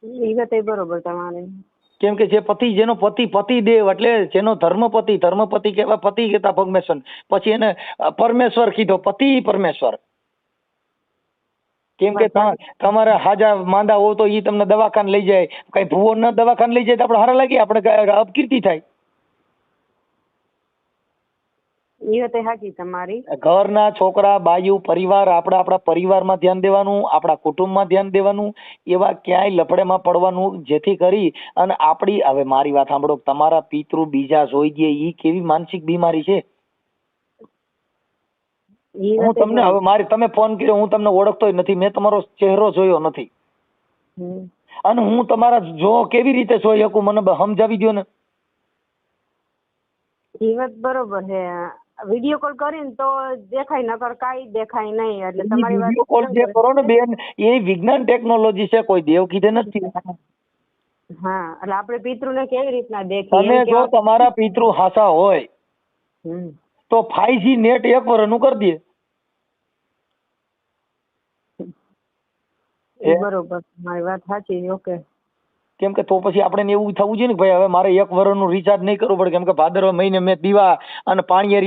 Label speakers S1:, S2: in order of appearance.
S1: એ વાત એ બરોબર તમારી.
S2: કેમ કે જે પતિ, જેનો પતિદેવ એટલે જેનો ધર્મપતિ કહેવાય, પતિ કહેતા પરમેશ્વર, પછી એને પરમેશ્વર કીધો, પતિ પરમેશ્વર. કેમ કે તમારે હાજા માંદા હો તો ઈ તમને દવાખાને લઈ જાય, કઈ ભૂવો ન દવાખાને લઈ જાય તો આપણે હારા લાગીએ, આપણે અપકીર્તિ થાય.
S1: એ વાત સાચી તમારી.
S2: ઘરના છોકરા, બાયુ, પરિવાર, આપણા પરિવારમાં ધ્યાન દેવાનું, આપણા કુટુંબમાં ધ્યાન દેવાનું, એવા ક્યાંય લફડેમાં પડવાનું જેથી કરી અને આપણી, હવે મારી વાત સાંભળો, તમારા પિતૃ બીજા જોઈ દે, ઈ કેવી માનસિક બીમારી છે. હું તમને હવે તમે ફોન કર્યો, હું તમને ઓળખતો નથી, મેં તમારો ચહેરો જોયો નથી, અને હું તમારા જો કેવી રીતે જોઈ શકું, મને સમજાવી દો ને.
S1: એ વાત બરોબર છે. વિડિયો કોલ કરીને તો દેખાય, નકર કાઈ દેખાય નહીં. એટલે તમારી વાત
S2: વિડિયો કોલ જે કરો ને બેન, એ વિજ્ઞાન ટેકનોલોજી છે, કોઈ દેવ કીધે નથી.
S1: હા, એટલે આપણે પિતૃને કેવી રીતના દેખીએ?
S2: તમે જો તમારા પિતૃ હાસા હોય તો 5G નેટ 1 વર્ષનું કરી દે.
S1: બરોબર, મારી વાત સાચી. ઓકે.
S2: કેમ કે તો પછી આપણે એવું થવું જોઈએ ને ભાઈ, હવે મારે 1 વર્ષનું રિચાર્જ નહીં કરવું પડે, કેમ કે ભાદરવા મહિને મેં દીવા અને પાણી